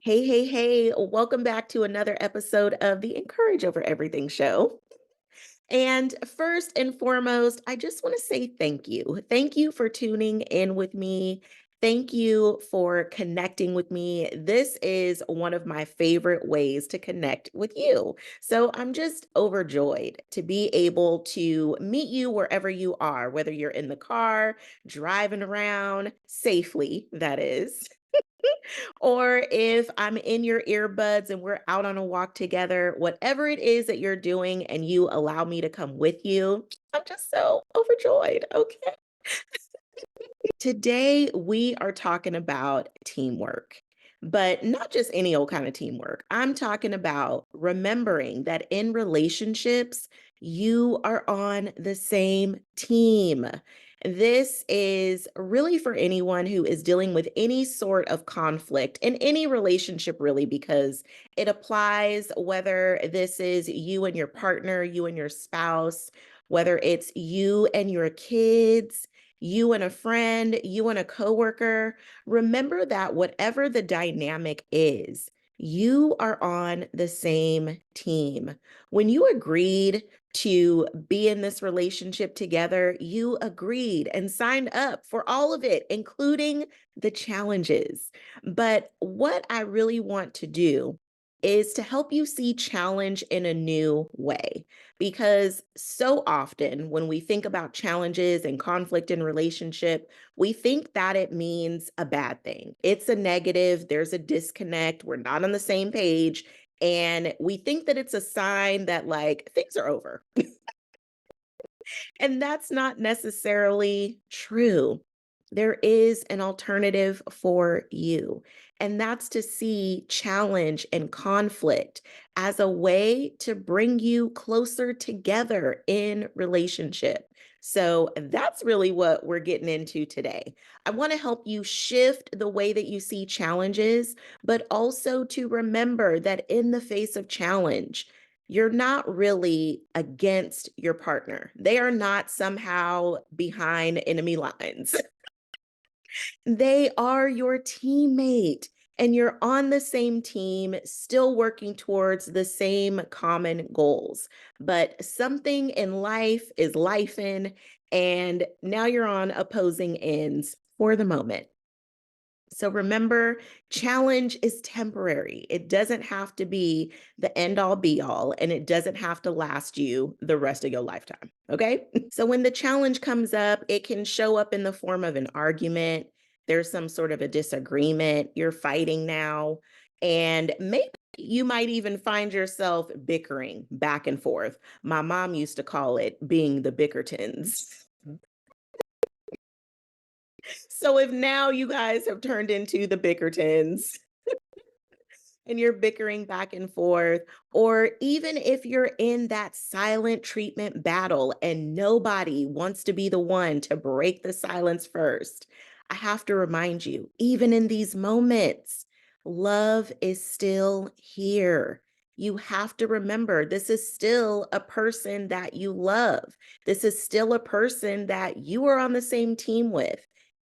Hey, hey, hey, welcome back to another episode of the Encourage Over Everything show. And first and foremost, I just want to say thank you. Thank you for tuning in with me. Thank you for connecting with me. This is one of my favorite ways to connect with you. So I'm just overjoyed to be able to meet you wherever you are, whether you're in the car, driving around safely, that is. Or if I'm in your earbuds and we're out on a walk together, whatever it is that you're doing and you allow me to come with you, I'm just so overjoyed. Okay. Today, we are talking about teamwork, but not just any old kind of teamwork. I'm talking about remembering that in relationships, you are on the same team. This is really for anyone who is dealing with any sort of conflict in any relationship, really, because it applies whether this is you and your partner, you and your spouse, whether it's you and your kids, you and a friend, you and a coworker, remember that whatever the dynamic is, you are on the same team. When you agreed to be in this relationship together, you agreed and signed up for all of it, including the challenges. But what I really want to do is to help you see challenge in a new way. Because so often when we think about challenges and conflict in relationship, we think that it means a bad thing. It's a negative, there's a disconnect, we're not on the same page, and we think that it's a sign that like things are over. And that's not necessarily true. There is an alternative for you, and that's to see challenge and conflict as a way to bring you closer together in relationship. So that's really what we're getting into today. I want to help you shift the way that you see challenges, but also to remember that in the face of challenge, you're not really against your partner. They are not somehow behind enemy lines. They are your teammate, and you're on the same team, still working towards the same common goals. But something in life is lifing, and now you're on opposing ends for the moment. So remember, challenge is temporary. It doesn't have to be the end all be all, and it doesn't have to last you the rest of your lifetime. Okay. So when the challenge comes up, it can show up in the form of an argument. There's some sort of a disagreement. You're fighting now. And maybe you might even find yourself bickering back and forth. My mom used to call it being the Bickertons. So if now you guys have turned into the Bickertons, and you're bickering back and forth, or even if you're in that silent treatment battle and nobody wants to be the one to break the silence first, I have to remind you, even in these moments, love is still here. You have to remember this is still a person that you love. This is still a person that you are on the same team with.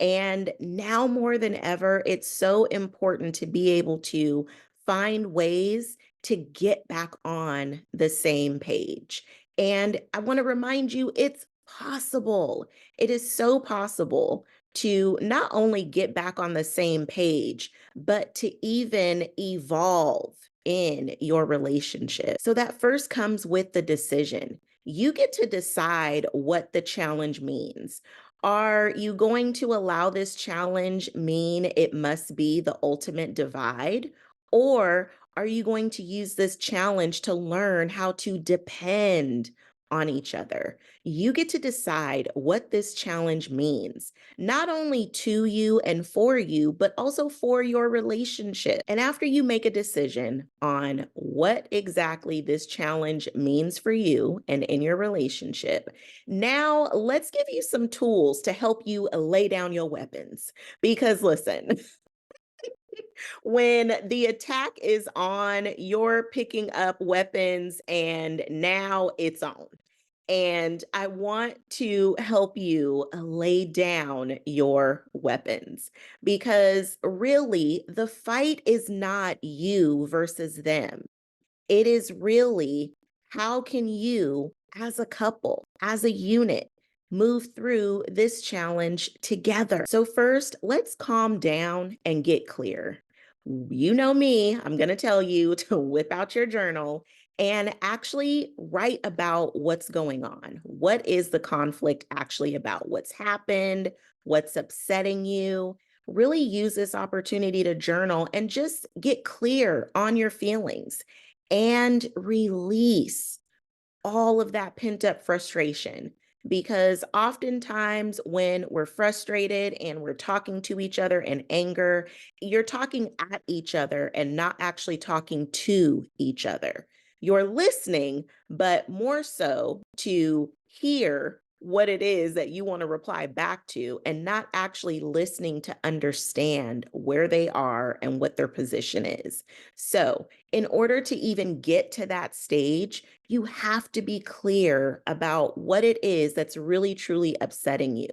And now more than ever, it's so important to be able to find ways to get back on the same page. And I want to remind you, it's possible. It is so possible to not only get back on the same page, but to even evolve in your relationship. So that first comes with the decision. You get to decide what the challenge means. Are you going to allow this challenge mean it must be the ultimate divide? Or are you going to use this challenge to learn how to depend on each other? You get to decide what this challenge means, not only to you and for you, but also for your relationship. And after you make a decision on what exactly this challenge means for you and in your relationship, now let's give you some tools to help you lay down your weapons. Because listen, when the attack is on, you're picking up weapons and now it's on. And I want to help you lay down your weapons because really the fight is not you versus them. It is really how can you, as a couple, as a unit, move through this challenge together. So, first, let's calm down and get clear. You know me, I'm going to tell you to whip out your journal and actually write about what's going on. What is the conflict actually about? What's happened? What's upsetting you? Really use this opportunity to journal and just get clear on your feelings and release all of that pent up frustration. Because oftentimes, when we're frustrated and we're talking to each other in anger, you're talking at each other and not actually talking to each other. You're listening, but more so to hear what it is that you want to reply back to, and not actually listening to understand where they are and what their position is. So, in order to even get to that stage, you have to be clear about what it is that's really truly upsetting you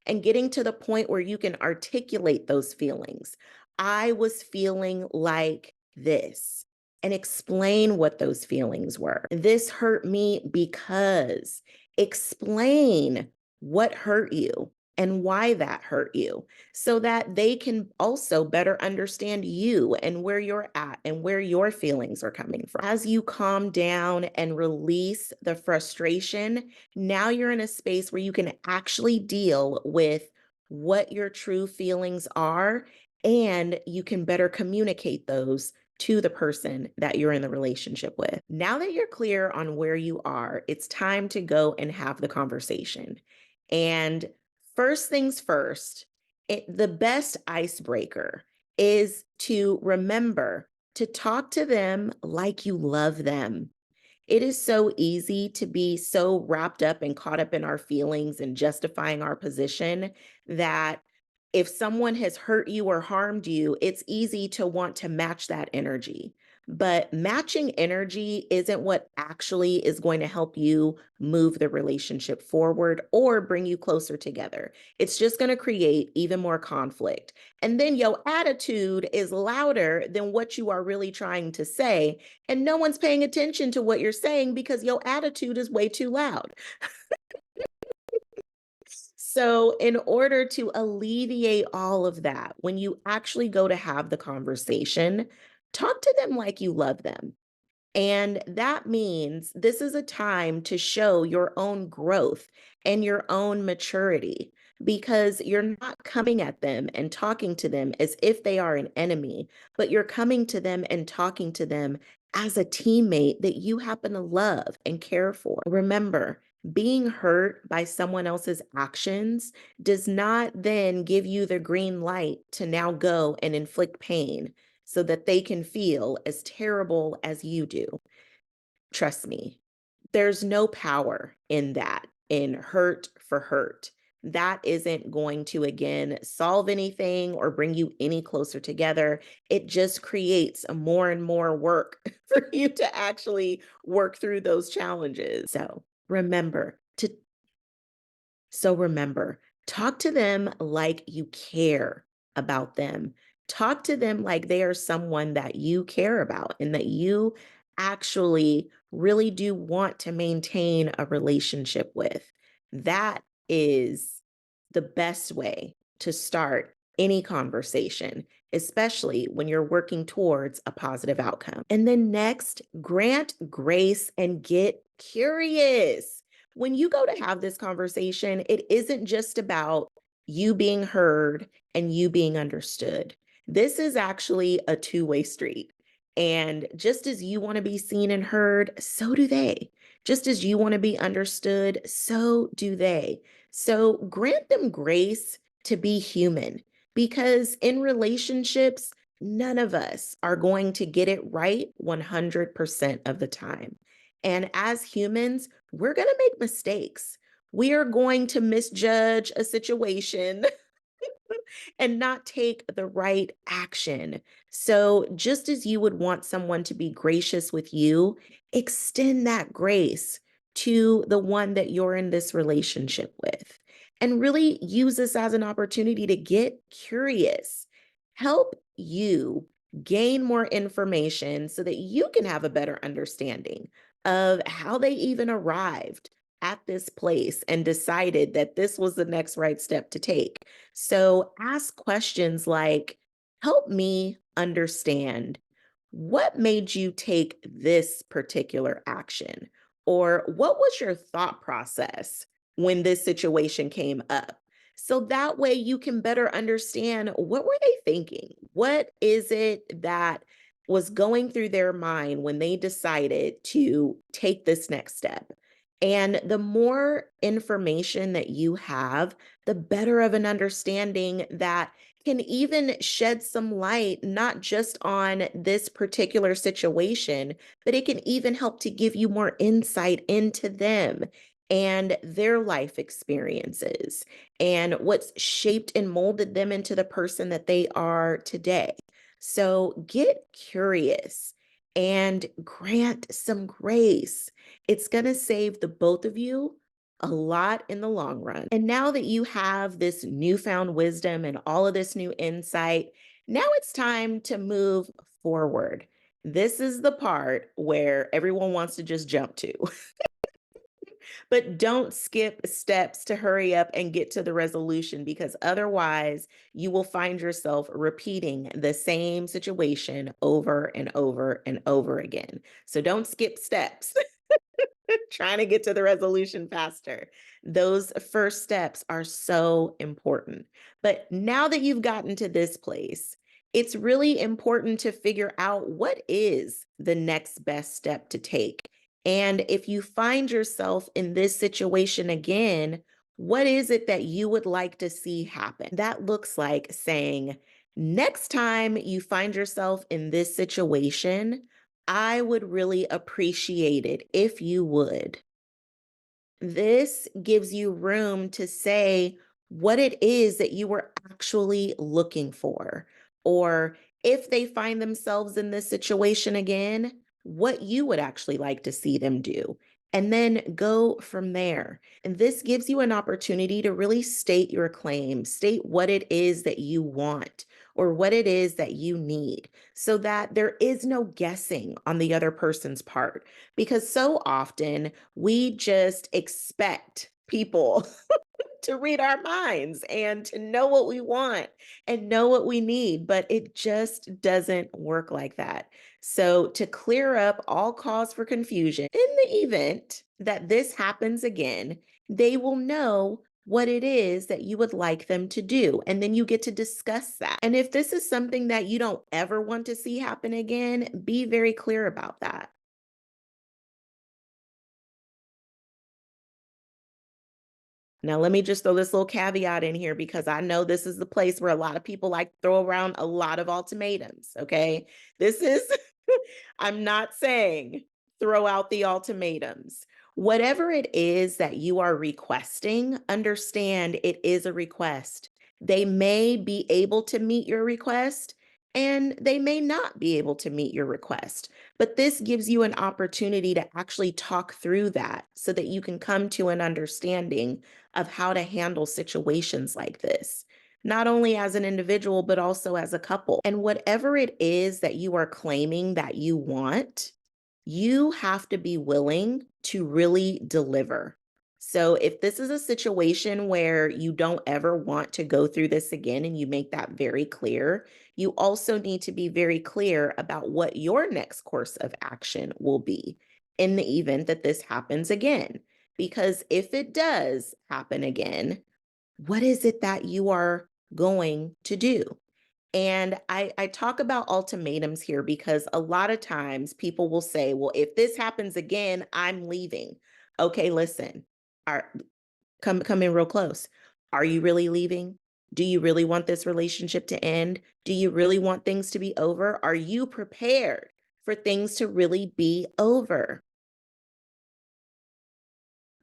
and getting to the point where you can articulate those feelings. I was feeling like this, and explain what those feelings were. This hurt me because explain what hurt you and why that hurt you so that they can also better understand you and where you're at and where your feelings are coming from. As you calm down and release the frustration, now you're in a space where you can actually deal with what your true feelings are, and you can better communicate those to the person that you're in the relationship with. Now that you're clear on where you are, it's time to go and have the conversation. And first things first, the best icebreaker is to remember to talk to them like you love them. It is so easy to be so wrapped up and caught up in our feelings and justifying our position that if someone has hurt you or harmed you, it's easy to want to match that energy. But matching energy isn't what actually is going to help you move the relationship forward or bring you closer together. It's just going to create even more conflict. And then your attitude is louder than what you are really trying to say. And no one's paying attention to what you're saying because your attitude is way too loud. So, in order to alleviate all of that, when you actually go to have the conversation, talk to them like you love them. And that means this is a time to show your own growth and your own maturity because you're not coming at them and talking to them as if they are an enemy, but you're coming to them and talking to them as a teammate that you happen to love and care for. Remember, being hurt by someone else's actions does not then give you the green light to now go and inflict pain so that they can feel as terrible as you do. Trust me, there's no power in that, in hurt for hurt. That isn't going to, again, solve anything or bring you any closer together. It just creates a more and more work for you to actually work through those challenges. Remember to so remember, talk to them like you care about them. Talk to them like they are someone that you care about and that you actually really do want to maintain a relationship with. That is the best way to start any conversation, especially when you're working towards a positive outcome. And then next, grant grace and get curious. When you go to have this conversation, it isn't just about you being heard and you being understood. This is actually a two-way street. And just as you want to be seen and heard, so do they. Just as you want to be understood, so do they. So grant them grace to be human because in relationships, none of us are going to get it right 100% of the time. And as humans, we're going to make mistakes. We are going to misjudge a situation and not take the right action. So, just as you would want someone to be gracious with you, extend that grace to the one that you're in this relationship with. And really use this as an opportunity to get curious. Help you gain more information so that you can have a better understanding of how they even arrived at this place and decided that this was the next right step to take. So ask questions like, help me understand what made you take this particular action? Or what was your thought process when this situation came up? So that way you can better understand, what were they thinking? What is it that was going through their mind when they decided to take this next step? And the more information that you have, the better of an understanding that can even shed some light, not just on this particular situation, but it can even help to give you more insight into them and their life experiences and what's shaped and molded them into the person that they are today. So get curious and grant some grace. It's going to save the both of you a lot in the long run. And now that you have this newfound wisdom and all of this new insight, now it's time to move forward. This is the part where everyone wants to just jump to. But don't skip steps to hurry up and get to the resolution, because otherwise you will find yourself repeating the same situation over and over and over again. So don't skip steps. Trying to get to the resolution faster. Those first steps are so important. But now that you've gotten to this place, it's really important to figure out what is the next best step to take. And if you find yourself in this situation again, what is it that you would like to see happen? That looks like saying, next time you find yourself in this situation, I would really appreciate it if you would. This gives you room to say what it is that you were actually looking for. Or if they find themselves in this situation again, what you would actually like to see them do. And then go from there. And this gives you an opportunity to really state your claim, state what it is that you want or what it is that you need, so that there is no guessing on the other person's part. Because so often we just expect people to read our minds and to know what we want and know what we need, but it just doesn't work like that. So, to clear up all cause for confusion, in the event that this happens again, they will know what it is that you would like them to do. And then you get to discuss that. And if this is something that you don't ever want to see happen again, be very clear about that. Now, let me just throw this little caveat in here, because I know this is the place where a lot of people like to throw around a lot of ultimatums. Okay. This is, I'm not saying throw out the ultimatums. Whatever it is that you are requesting, understand it is a request. They may be able to meet your request and they may not be able to meet your request. But this gives you an opportunity to actually talk through that so that you can come to an understanding of how to handle situations like this, not only as an individual, but also as a couple. And whatever it is that you are claiming that you want, you have to be willing to really deliver. So if this is a situation where you don't ever want to go through this again and you make that very clear, you also need to be very clear about what your next course of action will be in the event that this happens again. Because if it does happen again, what is it that you are going to do? And I talk about ultimatums here because a lot of times people will say, well, if this happens again, I'm leaving. Okay, listen, are, come in real close. Are you really leaving? Do you really want this relationship to end? Do you really want things to be over? Are you prepared for things to really be over?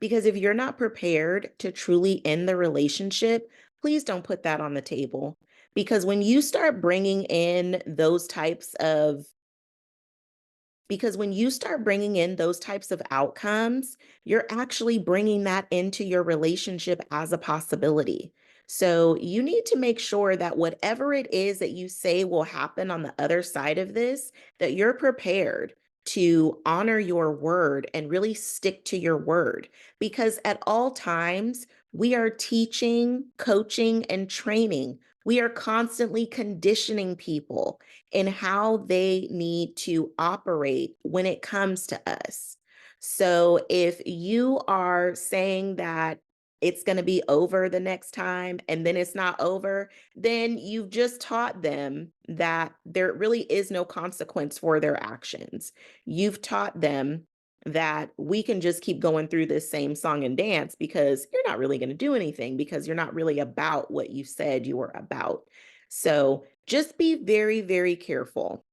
Because if you're not prepared to truly end the relationship, please don't put that on the table. Because when you start bringing in those types of Because when you start bringing in those types of outcomes, you're actually bringing that into your relationship as a possibility. So you need to make sure that whatever it is that you say will happen on the other side of this, that you're prepared to honor your word and really stick to your word. Because at all times, we are teaching, coaching, and training. We are constantly conditioning people in how they need to operate when it comes to us. So if you are saying that it's going to be over the next time and then it's not over, then you've just taught them that there really is no consequence for their actions. You've taught them that we can just keep going through this same song and dance because you're not really going to do anything because you're not really about what you said you were about. So just be very, very careful.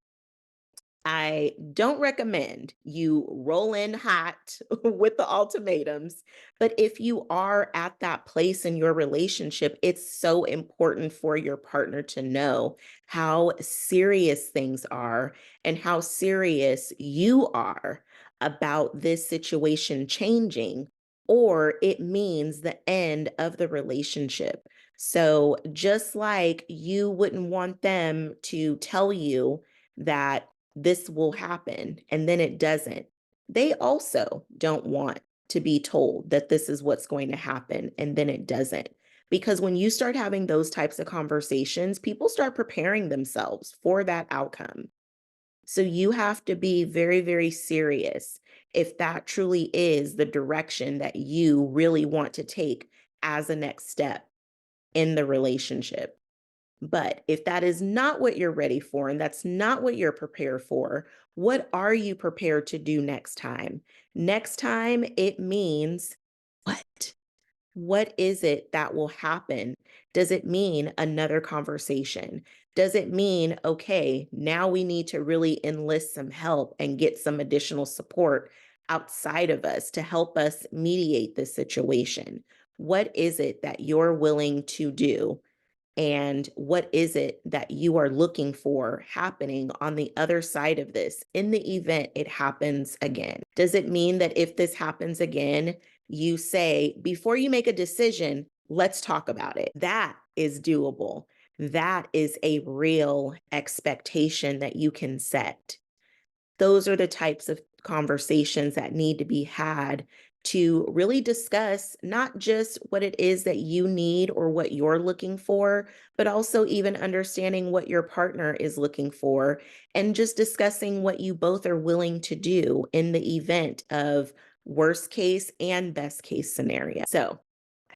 I don't recommend you roll in hot with the ultimatums, but if you are at that place in your relationship, it's so important for your partner to know how serious things are and how serious you are about this situation changing, or it means the end of the relationship. So, just like you wouldn't want them to tell you that this will happen and then it doesn't. They also don't want to be told that this is what's going to happen and then it doesn't. Because when you start having those types of conversations, people start preparing themselves for that outcome. So you have to be very, very serious if that truly is the direction that you really want to take as a next step in the relationship. But if that is not what you're ready for and that's not what you're prepared for, what are you prepared to do next time? Next time, it means what? What is it that will happen? Does it mean another conversation? Does it mean, okay, now we need to really enlist some help and get some additional support outside of us to help us mediate this situation? What is it that you're willing to do? And what is it that you are looking for happening on the other side of this in the event it happens again? Does it mean that if this happens again, you say, before you make a decision, let's talk about it? That is doable. That is a real expectation that you can set. Those are the types of conversations that need to be had to really discuss not just what it is that you need or what you're looking for, but also even understanding what your partner is looking for and just discussing what you both are willing to do in the event of worst case and best case scenario. So,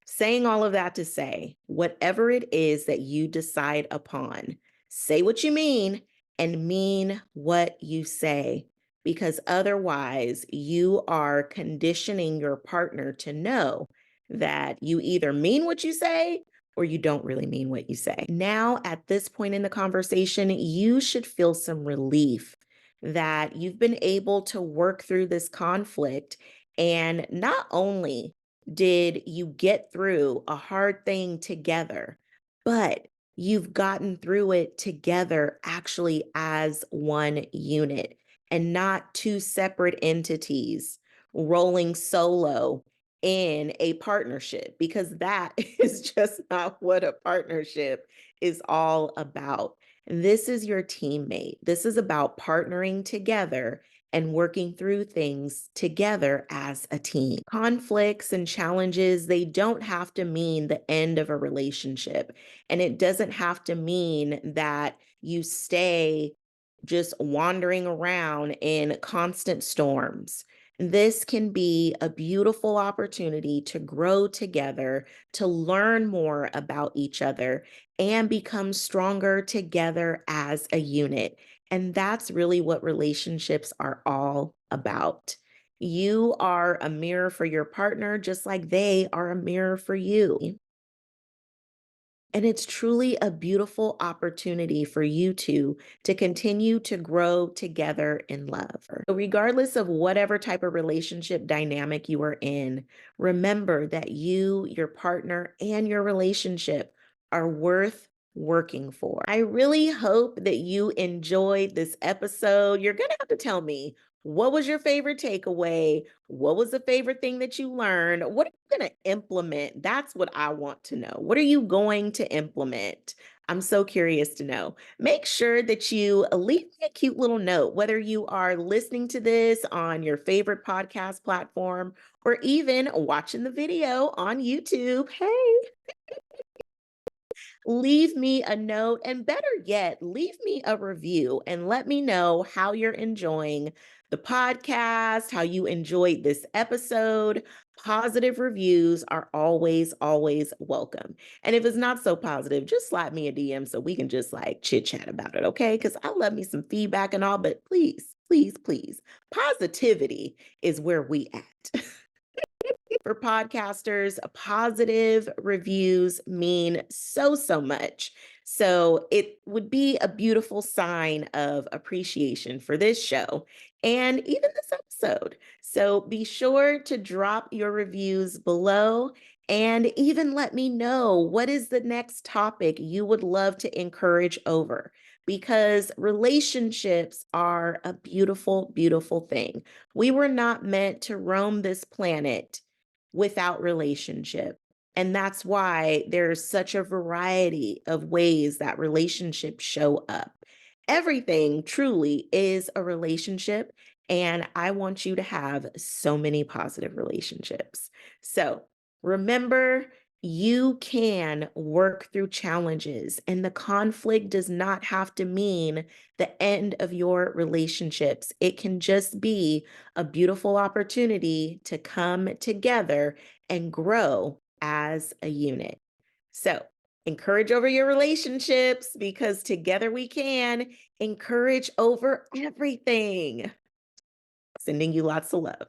saying all of that to say, whatever it is that you decide upon, say what you mean and mean what you say, because otherwise you are conditioning your partner to know that you either mean what you say or you don't really mean what you say. Now, at this point in the conversation, you should feel some relief that you've been able to work through this conflict. And not only did you get through a hard thing together, but you've gotten through it together actually as one unit and not two separate entities rolling solo in a partnership, because that is just not what a partnership is all about. This is your teammate. This is about partnering together and working through things together as a team. Conflicts and challenges, they don't have to mean the end of a relationship. And it doesn't have to mean that you stay just wandering around in constant storms. This can be a beautiful opportunity to grow together, to learn more about each other, and become stronger together as a unit. And that's really what relationships are all about. You are a mirror for your partner, just like they are a mirror for you. And it's truly a beautiful opportunity for you two to continue to grow together in love. So regardless of whatever type of relationship dynamic you are in, remember that you, your partner, and your relationship are worth working for. I really hope that you enjoyed this episode. You're going to have to tell me, what was your favorite takeaway? What was the favorite thing that you learned? What are you going to implement? That's what I want to know. What are you going to implement? I'm so curious to know. Make sure that you leave me a cute little note, whether you are listening to this on your favorite podcast platform or even watching the video on YouTube. Hey, leave me a note, and better yet, leave me a review and let me know how you're enjoying the podcast, how you enjoyed this episode. Positive reviews are always, always welcome. And if it's not so positive, just slide me a DM so we can just like chit chat about it, okay? Because I love me some feedback and all, but please, please, please, positivity is where we at. For podcasters, positive reviews mean so, so much. So it would be a beautiful sign of appreciation for this show and even this episode. So be sure to drop your reviews below and even let me know what is the next topic you would love to encourage over. Because relationships are a beautiful, beautiful thing. We were not meant to roam this planet without relationship. And that's why there's such a variety of ways that relationships show up. Everything truly is a relationship. And I want you to have so many positive relationships. So remember, you can work through challenges, and the conflict does not have to mean the end of your relationships. It can just be a beautiful opportunity to come together and grow as a unit. So, encourage over your relationships because together we can. Encourage over everything. Sending you lots of love.